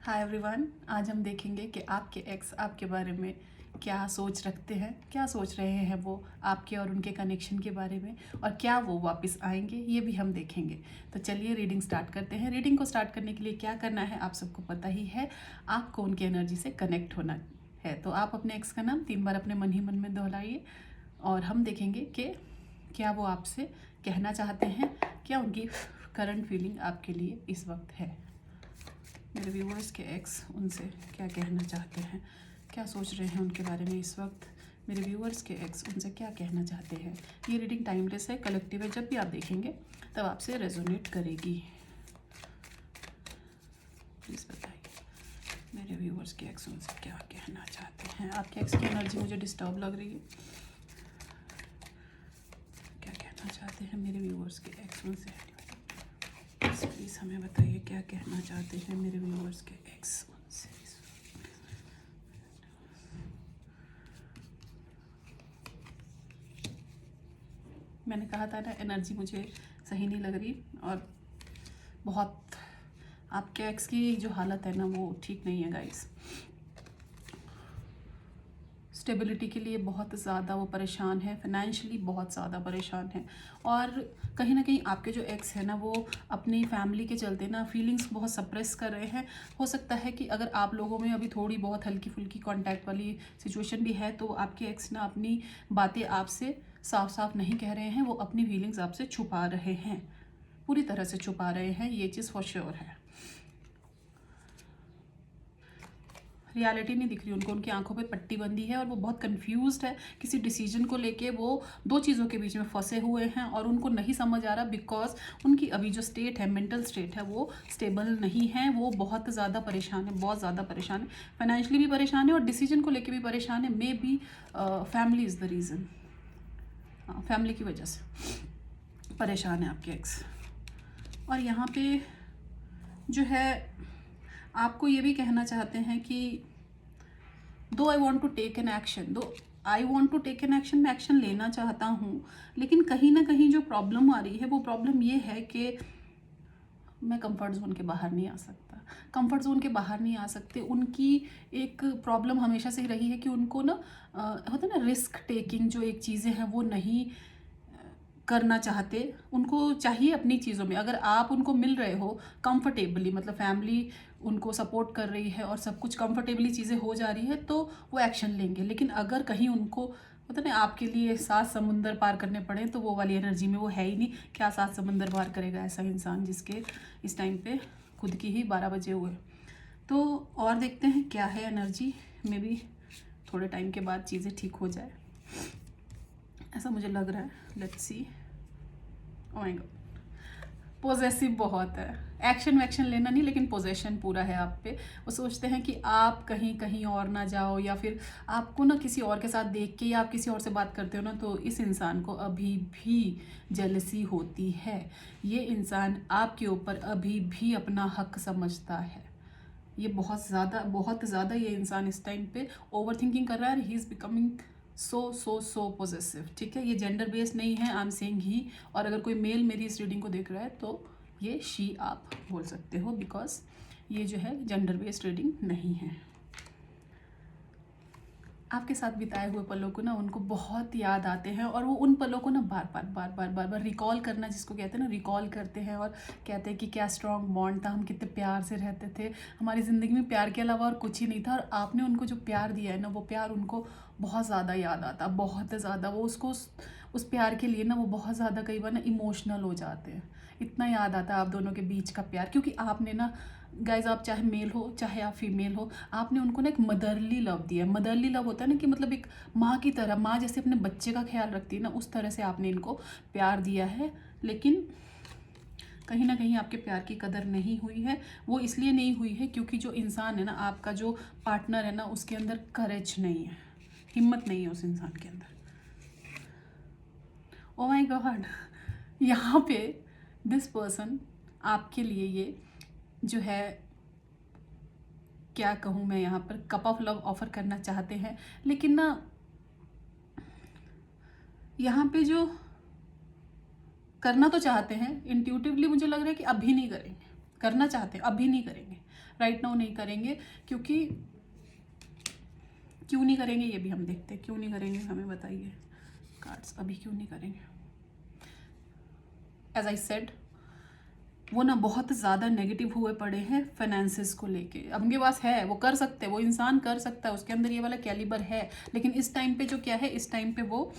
Hi everyone, आज हम देखेंगे कि आपके एक्स आपके बारे में क्या सोच रखते हैं, क्या सोच रहे हैं वो आपके और उनके कनेक्शन के बारे में, और क्या वो वापस आएंगे ये भी हम देखेंगे। तो चलिए रीडिंग स्टार्ट करते हैं। रीडिंग को स्टार्ट करने के लिए क्या करना है आप सबको पता ही है, आपको उनकी एनर्जी से कनेक्ट होना है। तो आप अपने एक्स का नाम 3 बार अपने मन ही मन में दोहराइए और हम देखेंगे कि क्या वो आपसे कहना चाहते हैं, क्या उनकी करंट फीलिंग आपके लिए इस वक्त है। मेरे व्यूवर्स के एक्स उनसे क्या कहना चाहते हैं, क्या सोच रहे हैं उनके बारे में इस वक्त। मेरे व्यूवर्स के एक्स उनसे क्या कहना चाहते हैं। ये रीडिंग टाइमलेस है, कलेक्टिव है, जब भी आप देखेंगे तब आपसे रेजोनेट करेगी। प्लीज़ बताइए मेरे व्यूवर्स के एक्स उनसे क्या कहना चाहते हैं। आपके एक्स की एनर्जी मुझे डिस्टर्ब लग रही है। क्या कहना चाहते हैं मेरे व्यूवर्स के एक्स उनसे। प्लीज़ हमें बताइए क्या कहना चाहते हैं मेरे व्यूवर्स के एक्स उनसे। मैंने कहा था ना, एनर्जी मुझे सही नहीं लग रही और बहुत आपके एक्स की जो हालत है ना वो ठीक नहीं है गाइस। स्टेबिलिटी के लिए बहुत ज़्यादा वो परेशान है, फाइनेंशियली बहुत ज़्यादा परेशान है, और कहीं ना कहीं आपके जो एक्स है ना वो अपनी फैमिली के चलते ना फीलिंग्स बहुत सप्रेस कर रहे हैं। हो सकता है कि अगर आप लोगों में अभी थोड़ी बहुत हल्की फुल्की कांटेक्ट वाली सिचुएशन भी है तो आपके एक्स ना अपनी बातें आपसे साफ साफ नहीं कह रहे हैं, वो अपनी फीलिंग्स आपसे छुपा रहे हैं, पूरी तरह से छुपा रहे हैं, ये चीज़ फॉर श्योर है। रियलिटी नहीं दिख रही उनको, उनकी आंखों पे पट्टी बंदी है और वो बहुत कंफ्यूज्ड है किसी डिसीजन को लेके। वो दो चीज़ों के बीच में फंसे हुए हैं और उनको नहीं समझ आ रहा, बिकॉज उनकी अभी जो स्टेट है, मेंटल स्टेट है, वो स्टेबल नहीं है। वो बहुत ज़्यादा परेशान है, बहुत ज़्यादा परेशान है, फाइनेंशियली भी परेशान है और डिसीजन को लेके भी परेशान है। May be family is the reason, family की वजह से परेशान है आपके एक्स। और यहाँ पे जो है आपको ये भी कहना चाहते हैं कि दो I want to take an action, मैं एक्शन लेना चाहता हूँ, लेकिन कहीं ना कहीं जो प्रॉब्लम आ रही है वो प्रॉब्लम ये है कि मैं कंफर्ट जोन के बाहर नहीं आ सकता। कंफर्ट जोन के बाहर नहीं आ सकते, उनकी एक प्रॉब्लम हमेशा से ही रही है कि उनको ना होता है ना रिस्क टेकिंग, जो एक चीज़ें हैं वो नहीं करना चाहते। उनको चाहिए अपनी चीज़ों में, अगर आप उनको मिल रहे हो कंफर्टेबली, मतलब फैमिली उनको सपोर्ट कर रही है और सब कुछ कंफर्टेबली चीज़ें हो जा रही है तो वो एक्शन लेंगे। लेकिन अगर कहीं उनको पता नहीं आपके लिए 7 समुंदर पार करने पड़े तो वो वाली एनर्जी में वो है ही नहीं। क्या 7 समुंदर पार करेगा ऐसा इंसान जिसके इस टाइम पे खुद की ही 12 बजे हुए। तो और देखते हैं क्या है एनर्जी में भी, थोड़े टाइम के बाद चीज़ें ठीक हो जाए ऐसा मुझे लग रहा है। Let's see. Oh my God, possessive बहुत है, एक्शन वैक्शन लेना नहीं लेकिन पोजेशन पूरा है आप पे। वो सोचते हैं कि आप कहीं कहीं और ना जाओ, या फिर आपको ना किसी और के साथ देख के या आप किसी और से बात करते हो ना तो इस इंसान को अभी भी जेलसी होती है। ये इंसान आपके ऊपर अभी भी अपना हक समझता है। ये बहुत ज़्यादा ये इंसान इस टाइम पे ओवर थिंकिंग कर रहा है। He is becoming so possessive. ठीक है, ये जेंडर बेस्ड नहीं है, आई एम सेइंग ही। और अगर कोई मेल मेरी इस रीडिंग को देख रहा है तो ये शी आप बोल सकते हो, बिकॉज ये जो है जेंडर बेस्ड रीडिंग नहीं है। आपके साथ बिताए हुए पलों को ना उनको बहुत याद आते हैं और वो उन पलों को ना बार बार रिकॉल करना, जिसको कहते हैं ना, रिकॉल करते हैं और कहते हैं कि क्या स्ट्रॉन्ग बॉन्ड था, हम कितने प्यार से रहते थे, हमारी ज़िंदगी में प्यार के अलावा और कुछ ही नहीं था। और आपने उनको जो प्यार दिया है ना, वो प्यार उनको बहुत ज़्यादा याद आता, बहुत ज़्यादा। वो उसको उस प्यार के लिए ना वो बहुत ज़्यादा कई बार ना इमोशनल हो जाते हैं। इतना याद आता है आप दोनों के बीच का प्यार, क्योंकि आपने ना गाइज, आप चाहे मेल हो चाहे आप फीमेल हो, आपने उनको ना एक मदरली लव दिया है। मदरली लव होता है ना कि मतलब एक माँ की तरह, माँ जैसे अपने बच्चे का ख्याल रखती है ना, उस तरह से आपने इनको प्यार दिया है। लेकिन कहीं ना कहीं आपके प्यार की कदर नहीं हुई है। वो इसलिए नहीं हुई है क्योंकि जो इंसान है ना, आपका जो पार्टनर है ना, उसके अंदर करेज नहीं है, हिम्मत नहीं है उस इंसान के अंदर। ओ माय गॉड, यहाँ पे दिस पर्सन आपके लिए ये जो है, क्या कहूँ मैं, यहाँ पर कप ऑफ लव ऑफर करना चाहते हैं, लेकिन ना यहाँ पे जो करना तो चाहते हैं, इंट्यूटिवली मुझे लग रहा है कि अभी नहीं करेंगे। करना चाहते हैं, अभी नहीं करेंगे, राइट नाउ नहीं करेंगे, क्योंकि क्यों नहीं करेंगे ये भी हम देखते हैं। क्यों नहीं करेंगे हमें बताइए कार्ड्स, अभी क्यों नहीं करेंगे। एज आई सेड, वो ना बहुत ज़्यादा नेगेटिव हुए पड़े हैं फाइनेंसेस को लेके। अब उनके पास है, वो कर सकते हैं, वो इंसान कर सकता है, उसके अंदर ये वाला कैलिबर है, लेकिन इस टाइम पे जो क्या है, इस टाइम पे वो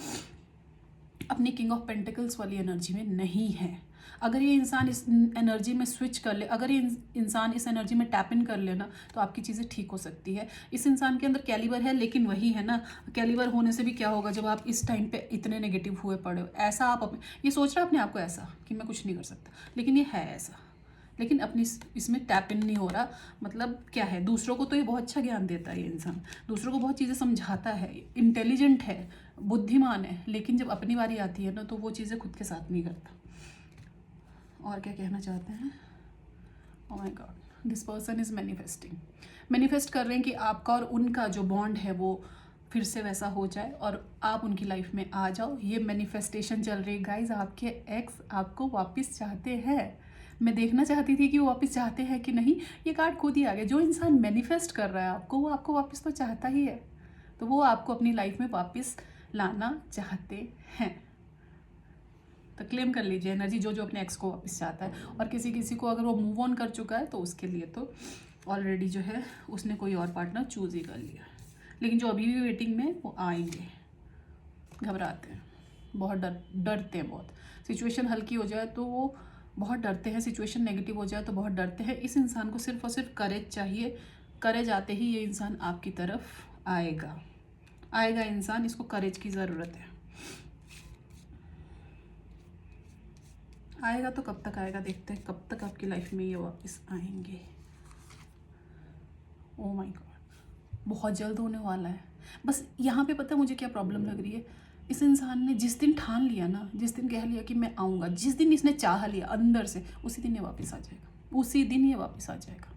अपनी किंग ऑफ पेंटिकल्स वाली एनर्जी में नहीं है। अगर ये इंसान इस एनर्जी में स्विच कर ले, अगर ये इंसान इस एनर्जी में टैप इन कर लेना, तो आपकी चीज़ें ठीक हो सकती है। इस इंसान के अंदर कैलिबर है, लेकिन वही है ना, कैलिबर होने से भी क्या होगा जब आप इस टाइम पे इतने नेगेटिव हुए पड़े हो। ऐसा आप अपने, ये सोच रहा है अपने आप को ऐसा कि मैं कुछ नहीं कर सकता, लेकिन ये है ऐसा, लेकिन अपनी इसमें टैप इन नहीं हो रहा। मतलब क्या है, दूसरों को तो ये बहुत अच्छा ज्ञान देता है, ये इंसान दूसरों को बहुत चीज़ें समझाता है, इंटेलिजेंट है, बुद्धिमान है, लेकिन जब अपनी बारी आती है ना, तो वो चीज़ें खुद के साथ नहीं करता। और क्या कहना चाहते हैं, oh my God, this person is manifest कर रहे हैं कि आपका और उनका जो बॉन्ड है वो फिर से वैसा हो जाए और आप उनकी लाइफ में आ जाओ। ये मैनिफेस्टेशन चल रही है गाइज। आपके एक्स आपको वापस चाहते हैं। मैं देखना चाहती थी कि वो वापस चाहते हैं कि नहीं, ये कार्ड खुद ही आ गया। जो इंसान मैनिफेस्ट कर रहा है आपको, वो आपको वापस तो चाहता ही है, तो वो आपको अपनी लाइफ में वापस लाना चाहते हैं। तो क्लेम कर लीजिए एनर्जी, जो जो अपने एक्स को वापस चाहता है। और किसी किसी को अगर वो मूव ऑन कर चुका है, तो उसके लिए तो ऑलरेडी जो है उसने कोई और पार्टनर चूज़ ही कर लिया। लेकिन जो अभी भी वेटिंग में, वो आएंगे। घबराते हैं, बहुत डरते हैं बहुत। सिचुएशन हल्की हो जाए तो वो बहुत डरते हैं, सिचुएशन नेगेटिव हो जाए तो बहुत डरते हैं। इस इंसान को सिर्फ और सिर्फ करेज चाहिए। करेज आते ही ये इंसान आपकी तरफ आएगा इंसान, इसको करेज की ज़रूरत है। आएगा तो कब तक आएगा, देखते हैं कब तक आपकी लाइफ में ये वापस आएंगे। ओह माय गॉड, बहुत जल्द होने वाला है। बस यहाँ पे पता है मुझे क्या प्रॉब्लम लग रही है, इस इंसान ने जिस दिन ठान लिया ना, जिस दिन कह लिया कि मैं आऊँगा, जिस दिन इसने चाह लिया अंदर से, उसी दिन ये वापस आ जाएगा, उसी दिन ये वापस आ जाएगा।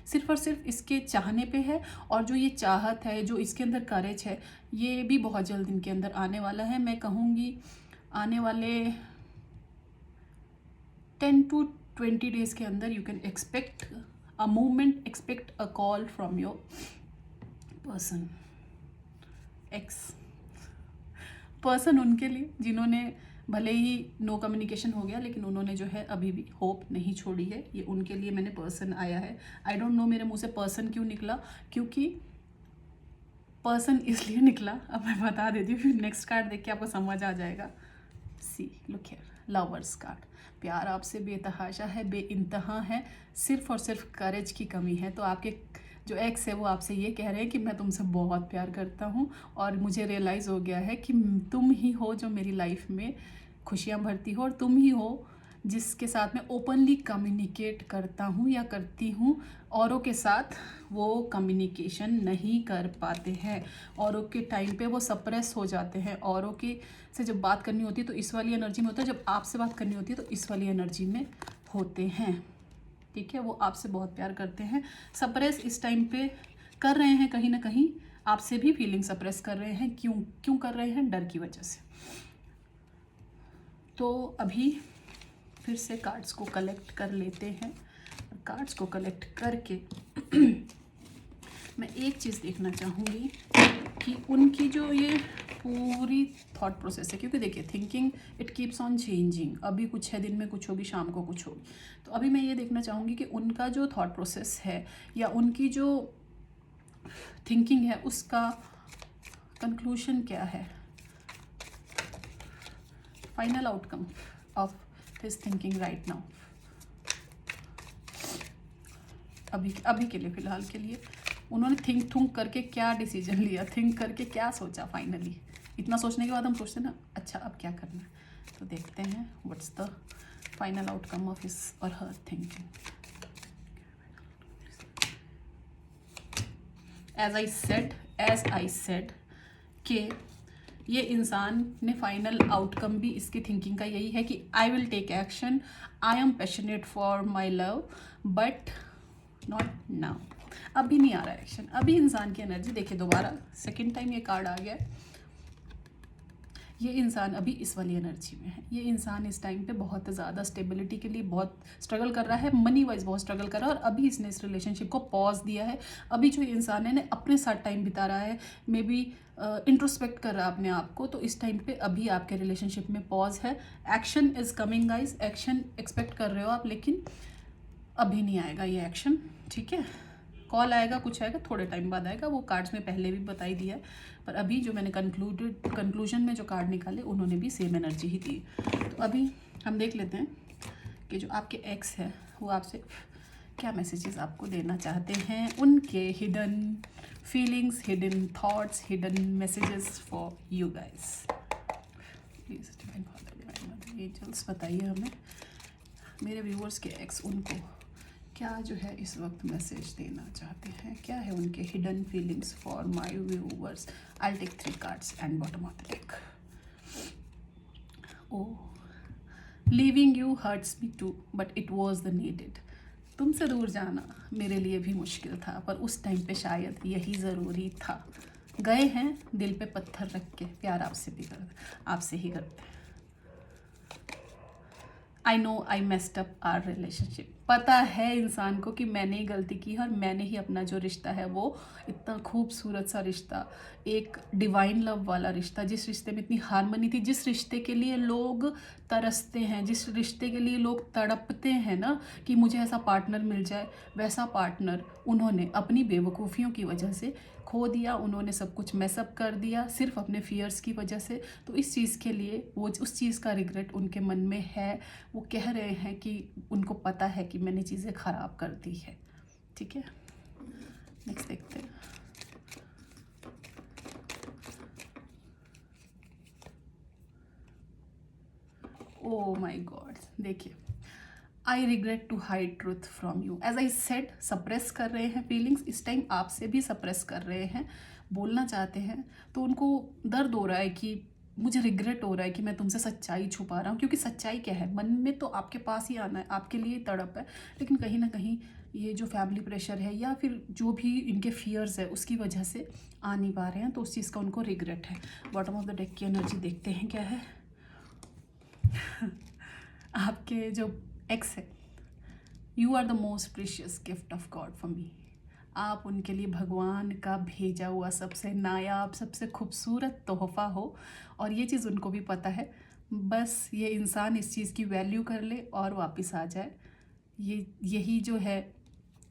सिर्फ और सिर्फ इसके चाहने पे है, और जो ये चाहत है, जो इसके अंदर करेज है, ये भी बहुत जल्द इनके अंदर आने वाला है। मैं कहूँगी आने वाले 10 to 20 days के अंदर you can expect a movement, expect a call from your person. X person उनके लिए जिन्होंने, भले ही नो कम्युनिकेशन हो गया, लेकिन उन्होंने जो है अभी भी होप नहीं छोड़ी है। ये उनके लिए मैंने पर्सन आया है। आई डोंट नो मेरे मुंह से पर्सन क्यों निकला, क्योंकि पर्सन इसलिए निकला, अब मैं बता देती हूँ, नेक्स्ट कार्ड देख के आपको समझ आ जाएगा। See look here, lovers card. प्यार आपसे बेतहाशा है, बेइंतहा है, सिर्फ और सिर्फ करेज की कमी है। तो आपके जो एक्स है वो आपसे ये कह रहे हैं कि मैं तुमसे बहुत प्यार करता हूँ, और मुझे रियलाइज़ हो गया है कि तुम ही हो जो मेरी लाइफ में खुशियाँ भरती हो, और तुम ही हो जिसके साथ मैं ओपनली कम्युनिकेट करता हूँ या करती हूँ। औरों के साथ वो कम्युनिकेशन नहीं कर पाते हैं, औरों के टाइम पे वो सप्रेस हो जाते हैं। औरों की से जब बात करनी होती है तो इस वाली एनर्जी में होता है, जब आपसे बात करनी होती है तो इस वाली एनर्जी में होते हैं। ठीक है, वो आपसे बहुत प्यार करते हैं। सप्रेस इस टाइम पे कर रहे हैं, कहीं ना कहीं आपसे भी फीलिंग सप्रेस कर रहे हैं। क्यों कर रहे हैं? डर की वजह से। तो अभी फिर से कार्ड्स को कलेक्ट कर लेते हैं। कार्ड्स को कलेक्ट करके मैं एक चीज़ देखना चाहूँगी कि उनकी जो ये पूरी थॉट प्रोसेस है, क्योंकि देखिए thinking it keeps on changing. अभी कुछ है, दिन में कुछ होगी, शाम को कुछ होगी। तो अभी मैं ये देखना चाहूँगी कि उनका जो थॉट प्रोसेस है या उनकी जो थिंकिंग है, उसका कंक्लूजन क्या है, final outcome of his thinking right now. अभी के लिए, फिलहाल के लिए उन्होंने थिंक करके क्या डिसीजन लिया, थिंक करके क्या सोचा फाइनली। इतना सोचने के बाद हम सोचते हैं ना, अच्छा अब क्या करना है। तो देखते हैं what's the final outcome of his और हर थिंकिंग। एज आई सेड कि ये इंसान ने फाइनल आउटकम भी इसकी थिंकिंग का यही है कि I will take action, I am passionate for my love, but not now. अभी नहीं आ रहा है एक्शन। अभी इंसान की एनर्जी देखिए, दोबारा सेकेंड टाइम ये कार्ड आ गया है। ये इंसान अभी इस वाली एनर्जी में है। ये इंसान इस टाइम पे बहुत ज़्यादा स्टेबिलिटी के लिए बहुत स्ट्रगल कर रहा है, मनी वाइज बहुत स्ट्रगल कर रहा है, और अभी इसने इस रिलेशनशिप को पॉज दिया है। अभी जो इंसान है ना अपने साथ टाइम बिता रहा है, मे बी इंट्रोस्पेक्ट कर रहा है अपने आप को, तो इस टाइम पे अभी आपके रिलेशनशिप में पॉज है। Action is coming guys, action expect कर रहे हो आप, लेकिन अभी नहीं आएगा ये एक्शन, ठीक है। कॉल आएगा, कुछ आएगा, थोड़े टाइम बाद आएगा, वो कार्ड्स में पहले भी बताई दिया है, पर अभी जो मैंने कंक्लूजन में जो कार्ड निकाले उन्होंने भी सेम एनर्जी ही दी। तो अभी हम देख लेते हैं कि जो आपके एक्स है वो आपसे क्या मैसेजेस आपको देना चाहते हैं, उनके hidden feelings, hidden thoughts, hidden messages for you guys. Please divine father, divine mother, angels बताइए हमें, मेरे व्यूअर्स के एक्स उनको क्या जो है इस वक्त मैसेज देना चाहते हैं, क्या है उनके hidden feelings for my viewers. I take 3 cards and bottom of the deck. Oh, leaving you hurts me too but it was the needed. तुमसे दूर जाना मेरे लिए भी मुश्किल था, पर उस टाइम पे शायद यही ज़रूरी था। गए हैं दिल पे पत्थर रख के, प्यार आपसे ही करते हैं। I know I messed up our relationship. पता है इंसान को कि मैंने ही गलती की है, और मैंने ही अपना जो रिश्ता है वो इतना खूबसूरत सा रिश्ता, एक डिवाइन लव वाला रिश्ता, जिस रिश्ते में इतनी हार्मनी थी, जिस रिश्ते के लिए लोग तरसते हैं, जिस रिश्ते के लिए लोग तड़पते हैं ना कि मुझे ऐसा पार्टनर मिल जाए, वैसा पार्टनर उन्होंने अपनी बेवकूफ़ियों की वजह से खो दिया। उन्होंने सब कुछ मैसअप कर दिया सिर्फ अपने फियर्स की वजह से। तो इस चीज़ के लिए वो उस चीज़ का रिग्रेट उनके मन में है। वो कह रहे हैं कि उनको पता है कि मैंने चीज़ें ख़राब कर दी है, ठीक है। नेक्स्ट देखते हैं। ओ माय गॉड, देखिए, I regret to hide truth from you. As I said, suppress कर रहे हैं फीलिंग्स, इस टाइम आपसे भी सप्रेस कर रहे हैं, बोलना चाहते हैं, तो उनको दर्द हो रहा है कि मुझे रिग्रेट हो रहा है कि मैं तुमसे सच्चाई छुपा रहा हूँ। क्योंकि सच्चाई क्या है, मन में तो आपके पास ही आना है, आपके लिए तड़प है, लेकिन कहीं ना कहीं ये जो फैमिली प्रेशर है या फिर जो भी इनके फियर्स है उसकी वजह से आ नहीं पा रहे हैं, तो उस चीज़ का उनको रिग्रेट है। बॉटम ऑफ द डेक की एनर्जी देखते हैं क्या है। आपके जो एक्स है, you are the most precious gift of God for me. आप उनके लिए भगवान का भेजा हुआ सबसे नायाब, सबसे खूबसूरत तोहफ़ा हो, और ये चीज़ उनको भी पता है। बस ये इंसान इस चीज़ की वैल्यू कर ले और वापस आ जाए। यही जो है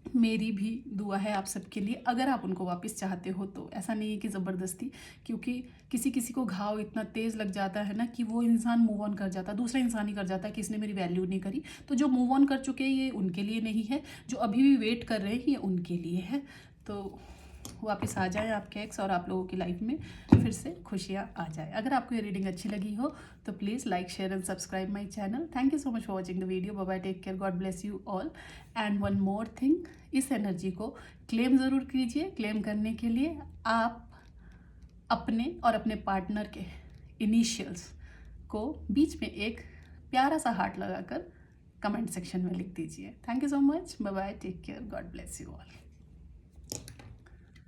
मेरी भी दुआ है आप सबके लिए, अगर आप उनको वापस चाहते हो तो। ऐसा नहीं है कि ज़बरदस्ती, क्योंकि किसी किसी को घाव इतना तेज़ लग जाता है ना कि वो इंसान मूव ऑन कर जाता है, दूसरा इंसान ही कर जाता है कि इसने मेरी वैल्यू नहीं करी। तो जो मूव ऑन कर चुके हैं ये उनके लिए नहीं है, जो अभी भी वेट कर रहे हैं ये उनके लिए है। तो वापस आ जाए आपके एक्स और आप लोगों की लाइफ में फिर से खुशियाँ आ जाए। अगर आपको ये रीडिंग अच्छी लगी हो तो please like, share and subscribe my channel. Thank you so much for watching the video. Bye bye, take care, God bless you all. And one more thing, इस एनर्जी को क्लेम ज़रूर कीजिए। क्लेम करने के लिए आप अपने और अपने पार्टनर के इनिशियल्स को बीच में एक प्यारा सा हार्ट लगाकर कमेंट सेक्शन में लिख दीजिए। Thank you so much, bye bye, take care, God bless you all.